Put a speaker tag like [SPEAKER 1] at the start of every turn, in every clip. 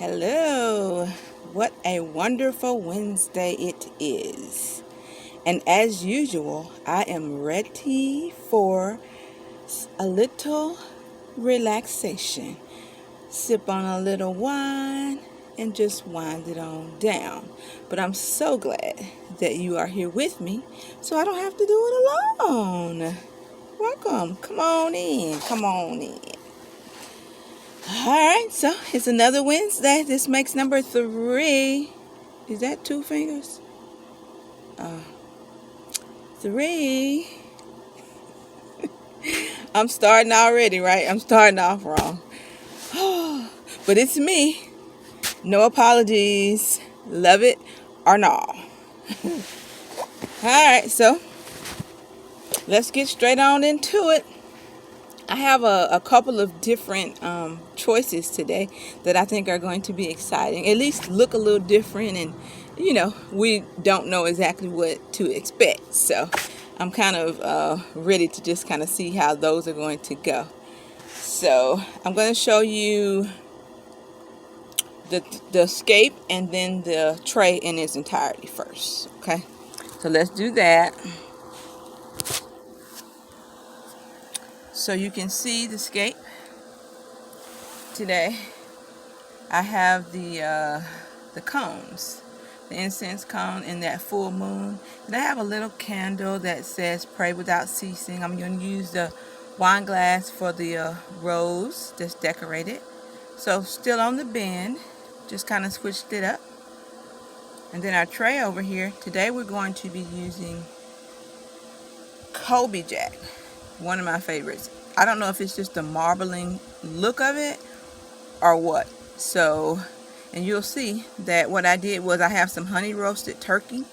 [SPEAKER 1] Hello. What a wonderful Wednesday it is. And as usual, I am ready for a little relaxation. Sip on a little wine and just wind it on down. But I'm so glad that you are here with me so I don't have to do it alone. Welcome. Come on in. Come on in. Alright, so it's another Wednesday. This makes number 3. Is that 2 fingers? 3. I'm starting already, right? I'm starting off wrong. But it's me. No apologies. Love it or not. Alright, so let's get straight on into it. I have a couple of different choices today that I think are going to be exciting. At least look a little different, and we don't know exactly what to expect. So I'm kind of ready to just kind of see how those are going to go. So I'm going to show you the escape and then the tray in its entirety first. Okay, so let's do that. So you can see the scape today. I have the cones, the incense cone and that full moon. And I have a little candle that says pray without ceasing. I'm going to use the wine glass for the rose that's decorated. So still on the bend, just kind of switched it up. And then our tray over here, today we're going to be using Kobe Jack. One of my favorites. I don't know if it's just the marbling look of it or what. So, and you'll see that what I did was I have some honey roasted turkey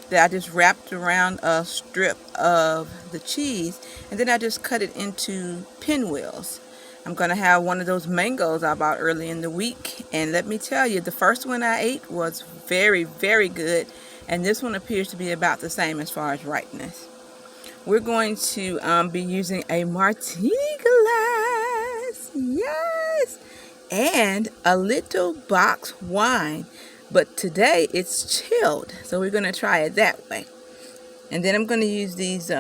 [SPEAKER 1] that I just wrapped around a strip of the cheese, and then I just cut it into pinwheels. I'm going to have one of those mangoes I bought early in the week, and let me tell you, the first one I ate was very, very good, and this one appears to be about the same as far as ripeness. We're going to be using a martini glass, yes, and a little box wine, but today it's chilled, so we're going to try it that way. And then I'm going to use these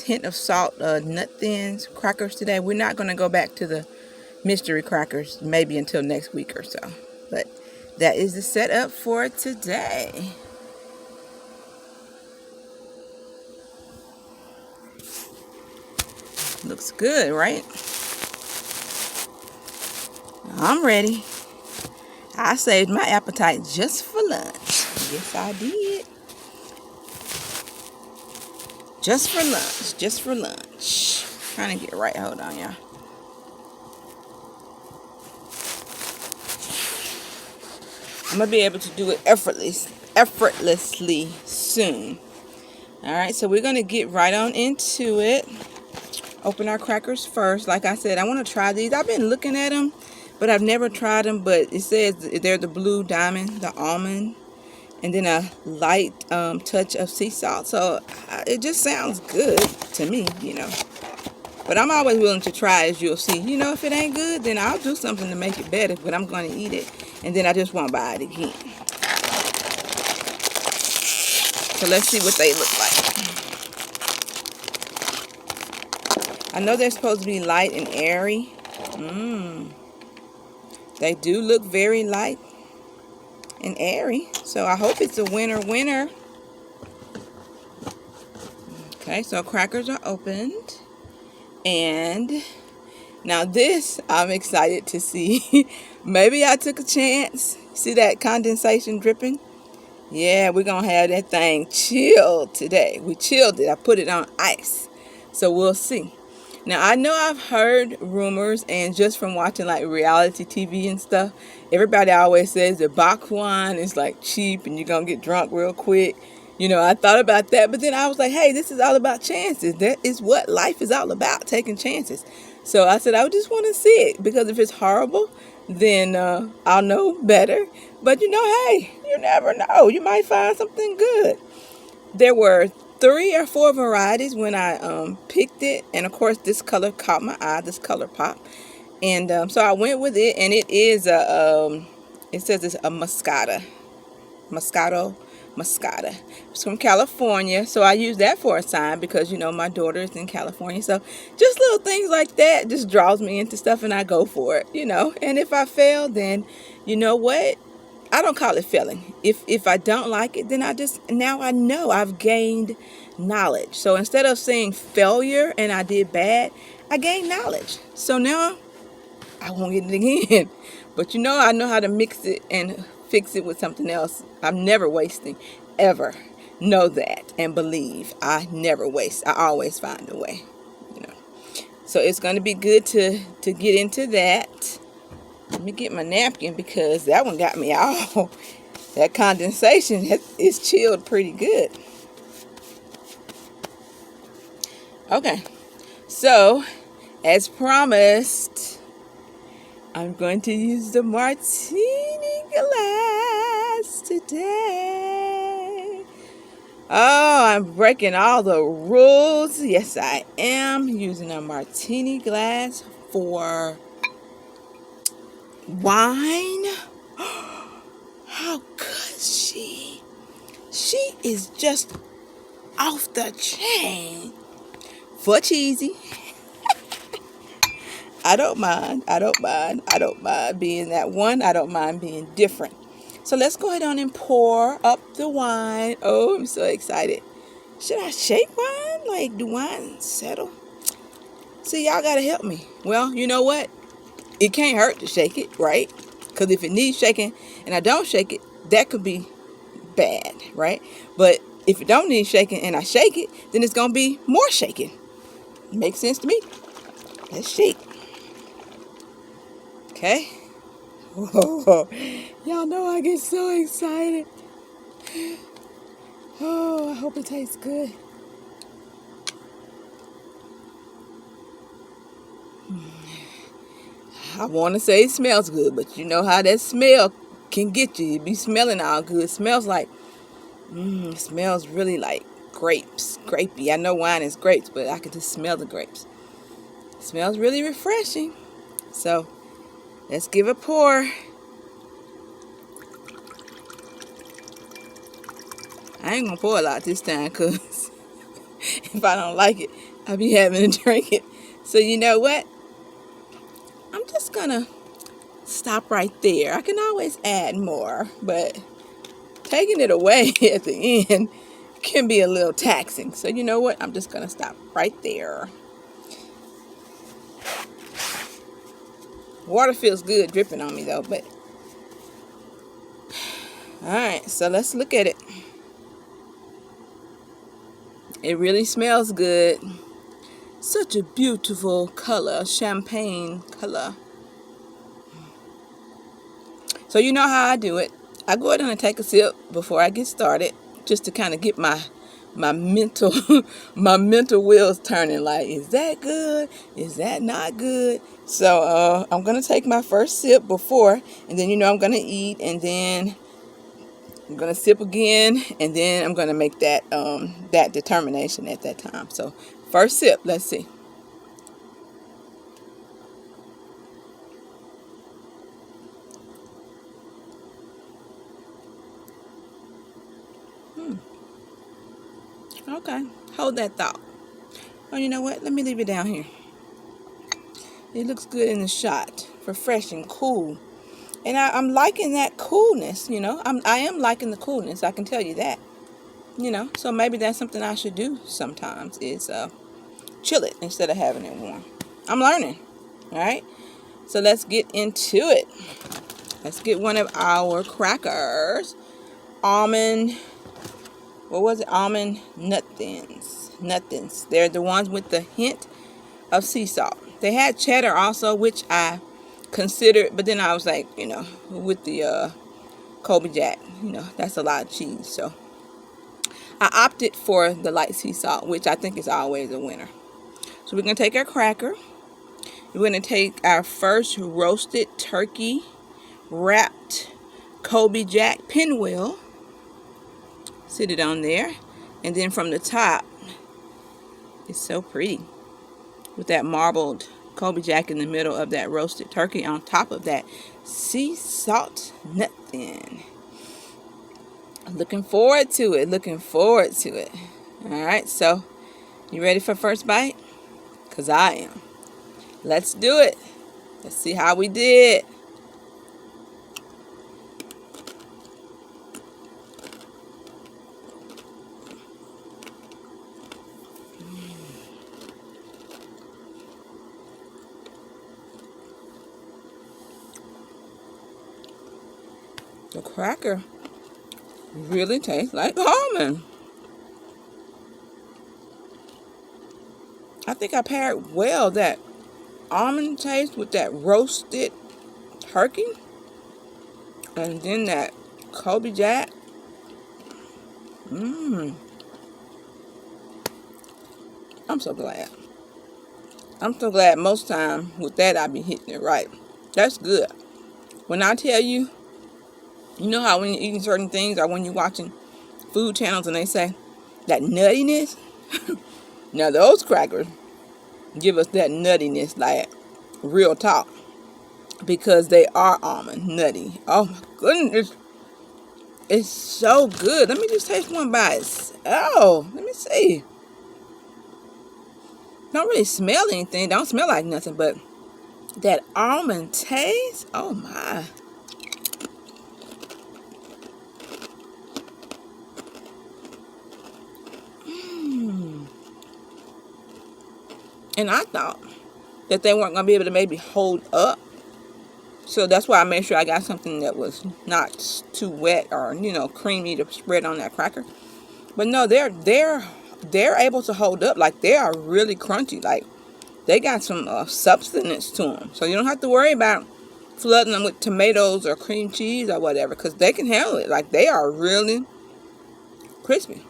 [SPEAKER 1] hint of salt nut thins crackers today. We're not going to go back to the mystery crackers maybe until next week or so, but that is the setup for today. Looks good, right? I'm ready. I saved my appetite just for lunch. Yes, I did. Just for lunch. Just for lunch. Trying to get it right. Hold on, y'all. I'm going to be able to do it effortlessly soon. Alright, so we're going to get right on into it. Open our crackers first. Like I said, I want to try these. I've been looking at them, but I've never tried them. But it says they're the blue diamond, the almond, and then a light touch of sea salt. So it just sounds good to me, But I'm always willing to try, as you'll see. If it ain't good, then I'll do something to make it better. But I'm going to eat it, and then I just won't buy it again. So let's see what they look like. I know they're supposed to be light and airy. They do look very light and airy. So I hope it's a winner. Okay, so crackers are opened. And now this, I'm excited to see. Maybe I took a chance. See that condensation dripping? Yeah, we're going to have that thing chilled today. We chilled it. I put it on ice. So we'll see. Now, I know I've heard rumors, and just from watching like reality TV and stuff, everybody always says that box wine is like cheap and you're going to get drunk real quick. I thought about that, but then I was like, hey, this is all about chances. That is what life is all about, taking chances. So I said, I just want to see it, because if it's horrible, then I'll know better. But hey, you never know. You might find something good. There were 3 or 4 varieties when I picked it, and of course this color caught my eye, this color pop, and so I went with it, and it is a It says it's a Moscata. Moscata. It's from California, so I use that for a sign because you know my daughter is in California. So just little things like that just draws me into stuff, and I go for it, you know. And if I fail, then you know what? I don't call it failing. If I don't like it, then now I know I've gained knowledge. So instead of saying failure and I did bad, I gained knowledge. So now I won't get it again. But you know, I know how to mix it and fix it with something else. I'm never wasting, ever. Know that and believe I never waste. I always find a way. You know. So it's going to be good to get into that. Let me get my napkin because that one got me all. That condensation is chilled pretty good. Okay. So, as promised, I'm going to use the martini glass today. Oh, I'm breaking all the rules. Yes, I am using a martini glass for wine. How could she? She is just off the chain. For cheesy. I don't mind being that one. I don't mind being different. So let's go ahead on and pour up the wine. Oh, I'm so excited. Should I shake wine? Like, do wine settle? See, y'all got to help me. Well, you know what? It can't hurt to shake it, right? Because if it needs shaking and I don't shake it, that could be bad, right? But if it don't need shaking and I shake it, then it's going to be more shaking. Makes sense to me. Let's shake. Okay. Whoa. Y'all know I get so excited. Oh, I hope it tastes good. I want to say it smells good, but you know how that smell can get you. It be smelling all good. It smells like, it smells really like grapes. Grapey. I know wine is grapes, but I can just smell the grapes. It smells really refreshing. So, let's give it a pour. I ain't gonna pour a lot this time because if I don't like it, I'll be having to drink it. So you know what? I'm just gonna stop right there. I can always add more, but taking it away at the end can be a little taxing. So you know what? I'm just gonna stop right there. Water feels good dripping on me though, but alright, so let's look at it. It really smells good. Such a beautiful color, champagne color. So you know how I do it. I go ahead and take a sip before I get started, just to kind of get my mental my mental wheels turning. Like, is that good? Is that not good? So I'm gonna take my first sip before, and then you know I'm gonna eat, and then I'm gonna sip again, and then I'm gonna make that that determination at that time. So first sip, let's see. Okay, hold that thought. Oh, you know what? Let me leave it down here. It looks good in the shot, refreshing, cool. And I'm liking that coolness, you know. I am liking the coolness, I can tell you that. You know, so maybe that's something I should do sometimes is chill it instead of having it warm. I'm learning, all right? So let's get into it. Let's get one of our crackers. Almond, what was it? Almond nothings. They're the ones with the hint of sea salt. They had cheddar also, which I considered, but then I was like, you know, with the Colby Jack, you know, that's a lot of cheese. So I opted for the light sea salt, which I think is always a winner. So we're going to take our cracker. We're going to take our first roasted turkey wrapped Colby Jack pinwheel. Sit it on there. And then from the top, it's so pretty with that marbled Colby Jack in the middle of that roasted turkey on top of that sea salt nothing. Looking forward to it. Looking forward to it. All right, so you ready for first bite? Because I am. Let's do it. Let's see how we did. The cracker really tastes like almond. I think I paired well that almond taste with that roasted turkey. And then that Colby Jack. I'm so glad. I'm so glad most time with that I be hitting it right. That's good. When I tell you, you know how when you're eating certain things or when you're watching food channels and they say that nuttiness? Now those crackers give us that nuttiness like real talk. Because they are almond nutty. Oh my goodness. It's so good. Let me just taste one bite. Oh, let me see. Don't really smell anything. Don't smell like nothing, but that almond taste. Oh my. And I thought that they weren't going to be able to maybe hold up. So that's why I made sure I got something that was not too wet or, creamy to spread on that cracker. But no, they're able to hold up. Like, they are really crunchy. Like, they got some substance to them. So you don't have to worry about flooding them with tomatoes or cream cheese or whatever, because they can handle it. Like, they are really crispy.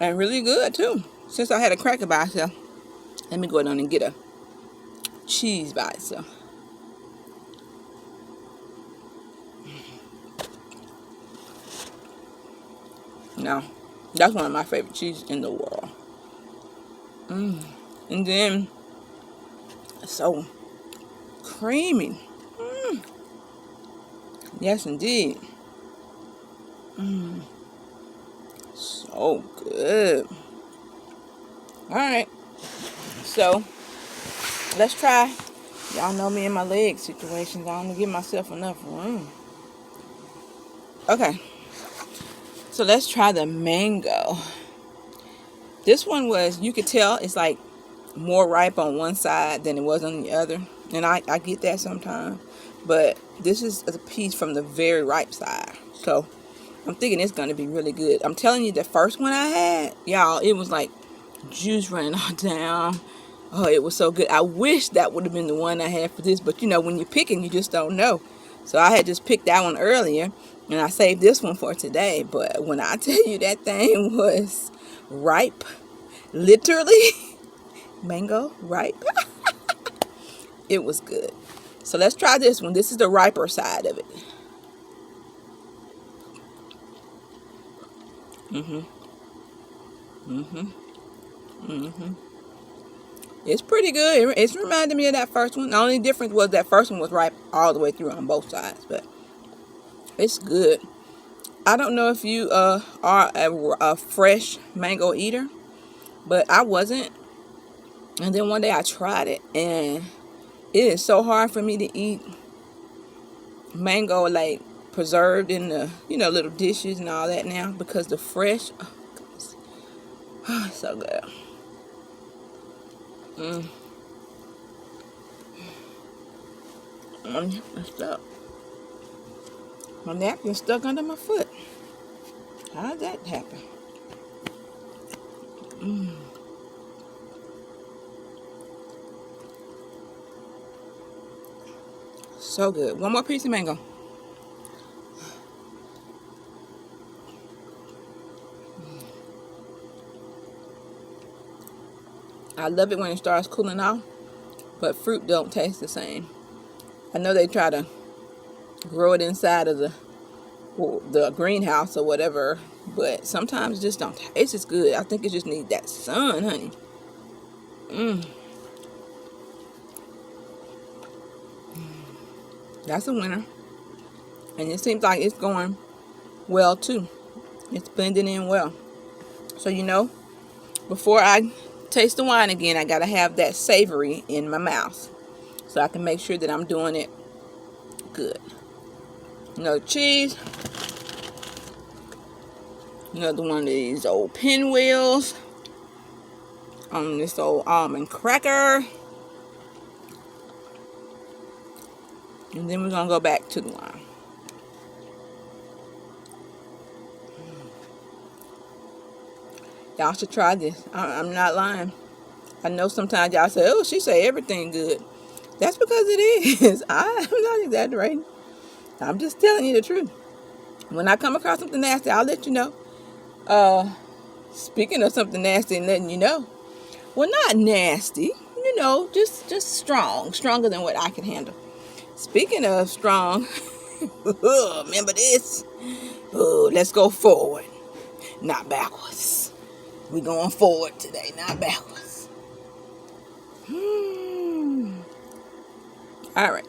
[SPEAKER 1] And really good, too. Since I had a cracker by itself, let me go down and get a cheese by itself. Now, that's one of my favorite cheeses in the world. And then, so creamy. Yes, indeed. So good. Alright. So, let's try. Y'all know me and my leg situations. I don't give myself enough room. Okay. So let's try the mango. This one was, you could tell it's like more ripe on one side than it was on the other. And I get that sometimes. But this is a piece from the very ripe side. So I'm thinking it's going to be really good. I'm telling you, the first one I had, y'all, it was like juice running all down. Oh, it was so good. I wish that would have been the one I had for this. But, when you're picking, you just don't know. So I had just picked that one earlier. And I saved this one for today. But when I tell you that thing was ripe, literally, mango ripe, it was good. So let's try this one. This is the riper side of it. It's pretty good. It's reminded me of that first one. The only difference was that first one was ripe all the way through on both sides. But it's good. I don't know if you are a fresh mango eater, but I wasn't. And then one day I tried it, and it is so hard for me to eat mango like preserved in the little dishes and all that now, because the fresh, oh goodness, oh, it's so good. I'm stuck. My napkin's stuck under my foot. How did that happen? So good. One more piece of mango. I love it when it starts cooling off, but fruit don't taste the same. I know they try to grow it inside of the greenhouse or whatever, but sometimes it just don't taste as good. I think it just needs that sun, honey. That's a winner. And it seems like it's going well too. It's blending in well. So before I taste the wine again, I gotta have that savory in my mouth, so I can make sure that I'm doing it good. Cheese. Another one of these old pinwheels. On this old almond cracker. And then we're gonna go back to the wine. Y'all should try this. I'm not lying. I know sometimes y'all say, "Oh, she say everything good." That's because it is. I'm not exaggerating. I'm just telling you the truth. When I come across something nasty, I'll let you know. Speaking of something nasty and letting you know, well, not nasty, just strong, stronger than what I can handle. Speaking of strong, remember this? Oh, let's go forward, not backwards. We going forward today, not backwards. All right.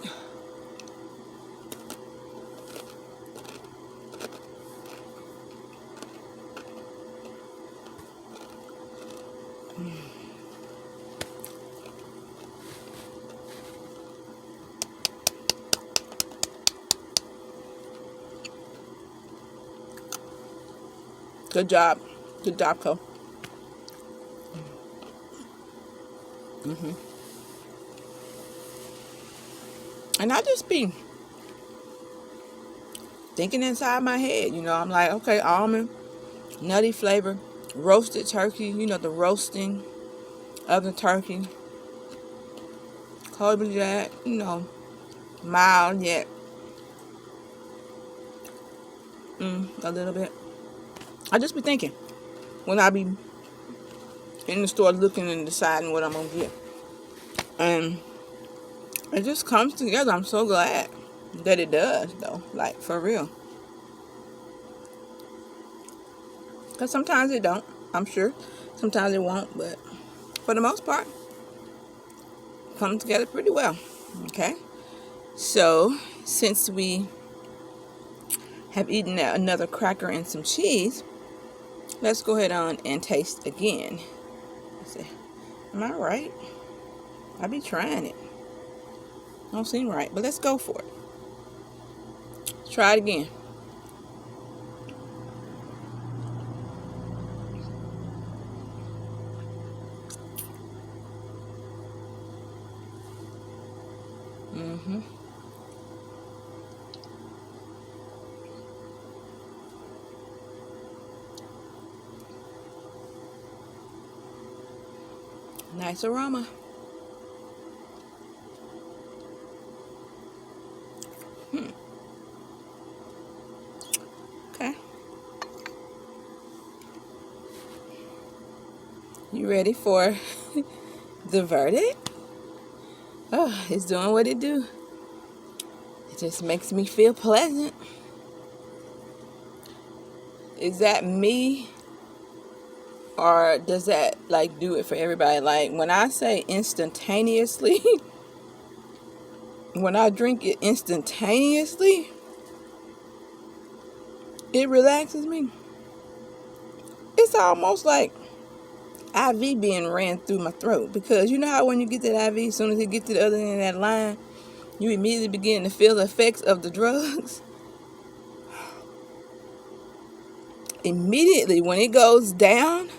[SPEAKER 1] Good job. Good job, Cole. And I just be thinking inside my head, I'm like, okay, almond, nutty flavor, roasted turkey, the roasting of the turkey. Cold that, mild yet, a little bit. I just be thinking when I be in the store looking and deciding what I'm gonna get, and it just comes together. I'm so glad that it does, though, like for real. Because sometimes it don't, I'm sure. Sometimes it won't, but for the most part, it comes together pretty well. Okay, so since we have eaten another cracker and some cheese, let's go ahead on and taste again. Let's see. Am I right? I be trying it. Don't seem right, but let's go for it. Let's try it again. Nice aroma. Okay. You ready for the verdict? Oh, it's doing what it do. It just makes me feel pleasant. Is that me? Or does that do it for everybody? Like when I say instantaneously, when I drink it instantaneously, it relaxes me. It's almost like IV being ran through my throat, because you know how when you get that IV, as soon as you get to the other end of that line, you immediately begin to feel the effects of the drugs. Immediately when it goes down,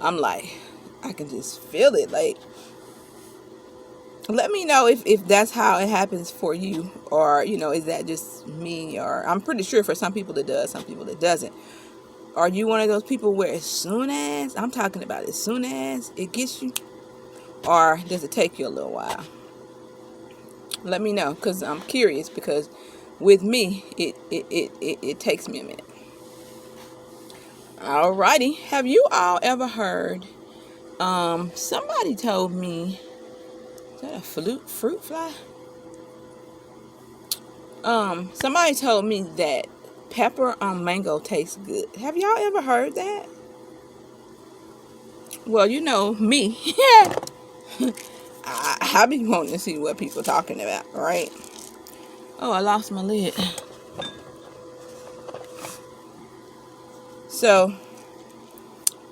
[SPEAKER 1] I'm like, I can just feel it. Like, let me know if that's how it happens for you, or is that just me? Or I'm pretty sure for some people it does, some people it doesn't. Are you one of those people where as soon as it gets you, or does it take you a little while? Let me know, because I'm curious, because with me it takes me a minute. Alrighty, have you all ever heard somebody told me, is that a fruit fly? Somebody told me that pepper on mango tastes good. Have y'all ever heard that? Well, me. I be wanting to see what people talking about, right? Oh, I lost my lid. So,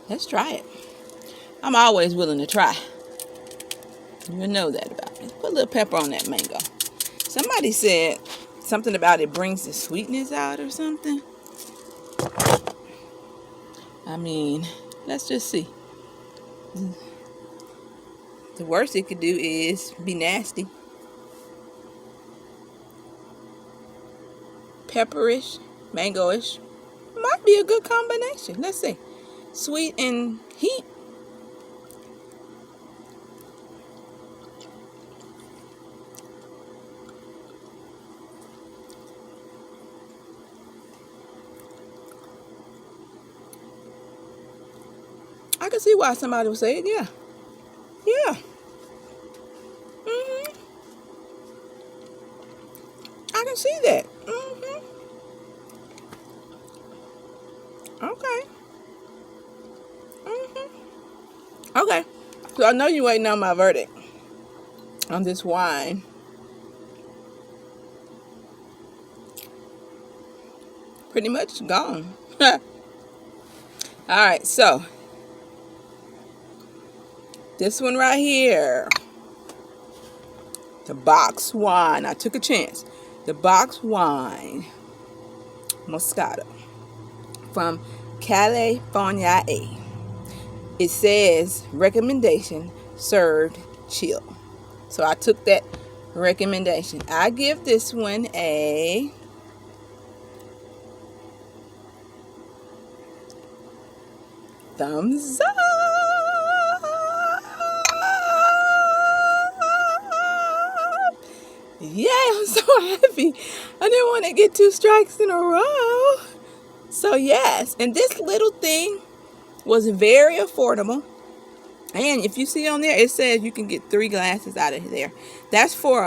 [SPEAKER 1] let's try it. I'm always willing to try. You know that about me. Put a little pepper on that mango. Somebody said something about it brings the sweetness out or something. I mean, let's just see. The worst it could do is be nasty. Pepperish, mangoish. Might be a good combination. Let's see. Sweet and heat. I can see why somebody would say it, yeah. Yeah. I can see that. Okay. Okay. So I know you're waiting on my verdict on this wine. Pretty much gone. Alright, so this one right here. The box wine. I took a chance. The box wine Moscato from California. It says recommendation served chill. So I took that recommendation. I give this one a thumbs up. Yeah, I'm so happy. I didn't want to get 2 strikes in a row. So yes, and this little thing was very affordable. And if you see on there, it says you can get 3 glasses out of there. That's for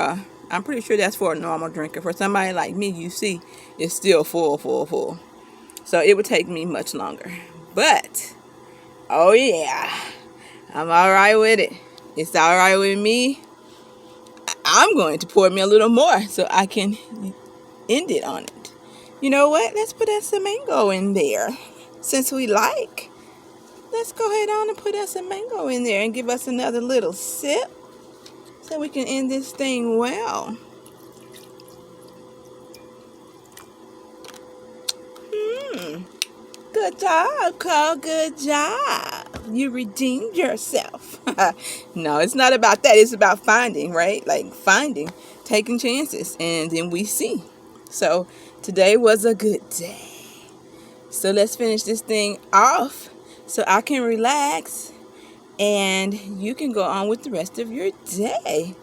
[SPEAKER 1] I'm pretty sure that's for a normal drinker. For somebody like me, you see, it's still full. So it would take me much longer. But, oh yeah, I'm all right with it. It's all right with me. I'm going to pour me a little more so I can end it on it. You know what? Let's put us some mango in there. Since we like, let's go ahead on and put us some mango in there and give us another little sip so we can end this thing well. Good job, Cole. Good job. You redeemed yourself. No, it's not about that. It's about finding, right? Like finding, taking chances, and then we see. So today was a good day. So let's finish this thing off so I can relax and you can go on with the rest of your day.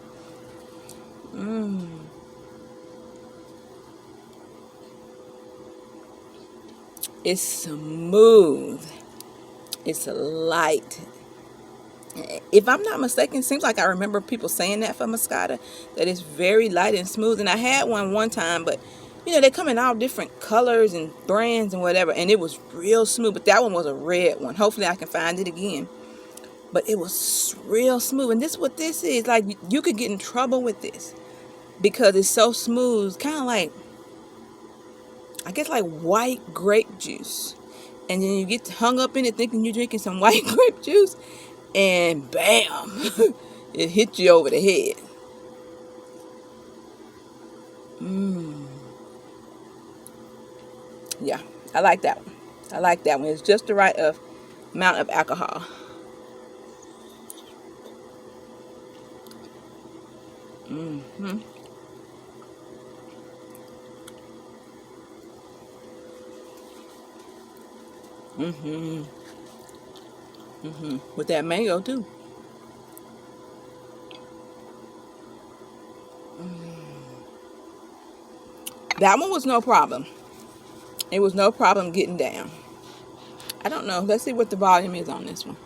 [SPEAKER 1] It's smooth. It's light. If I'm not mistaken, it seems like I remember people saying that for Moscato, that it's very light and smooth. And I had one time, but you know, they come in all different colors and brands and whatever, and it was real smooth. But that one was a red one. Hopefully I can find it again. But it was real smooth. And this is what this is. Like, you could get in trouble with this because it's so smooth. Kind of like, I guess like white grape juice. And then you get hung up in it thinking you're drinking some white grape juice. And bam, it hit you over the head. Yeah, I like that one. I like that one. It's just the right amount of alcohol. With that mango too. That one was no problem. It was no problem getting down. I don't know. Let's see what the volume is on this one.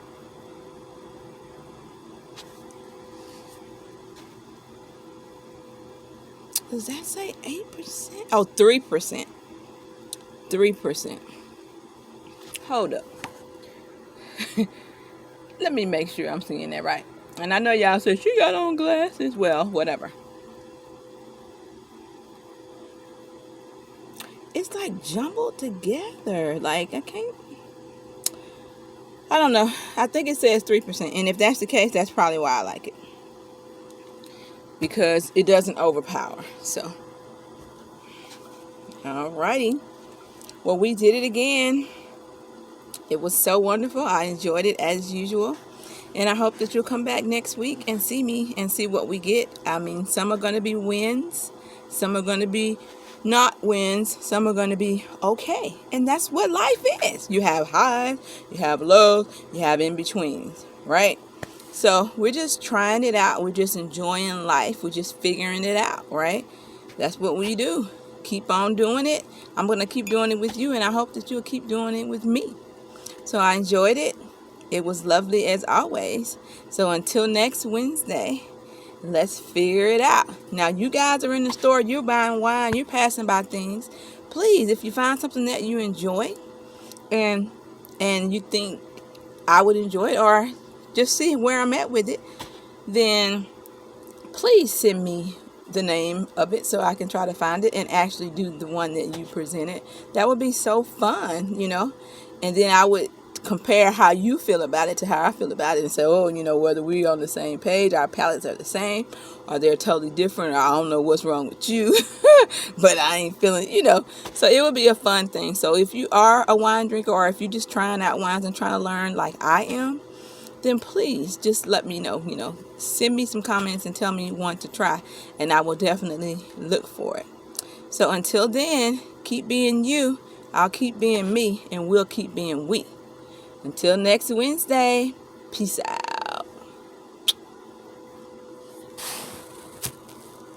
[SPEAKER 1] Does that say 8%? Oh, 3%. 3%. Hold up. Let me make sure I'm seeing that right. And I know y'all said she got on glasses. Well, whatever. it's like jumbled together. Like I don't know. I think it says 3%. And if that's the case, that's probably why I like it. Because it doesn't overpower. So, alrighty. Well, we did it again. It was so wonderful. I enjoyed it as usual. And I hope that you'll come back next week and see me and see what we get. I mean, some are going to be wins. Some are going to be not wins. Some are going to be okay. And that's what life is. You have highs, you have lows, you have in-betweens, right? So we're just trying it out. We're just enjoying life. We're just figuring it out, right? That's what we do. Keep on doing it. I'm going to keep doing it with you, and I hope that you'll keep doing it with me. So I enjoyed it. It was lovely as always. So until next Wednesday, let's figure it out. Now, you guys are in the store, you're buying wine, you're passing by things. Please, if you find something that you enjoy and you think I would enjoy it, or just see where I'm at with it, then please send me the name of it so I can try to find it and actually do the one that you presented. That would be so fun, and then I would compare how you feel about it to how I feel about it and say, oh, whether we're on the same page, our palates are the same, or they're totally different, or I don't know what's wrong with you, but I ain't feeling, So it would be a fun thing. So if you are a wine drinker, or if you're just trying out wines and trying to learn like I am, then please just let me know, send me some comments and tell me you want to try, and I will definitely look for it. So until then, keep being you, I'll keep being me, and we'll keep being we. Until next Wednesday, peace out.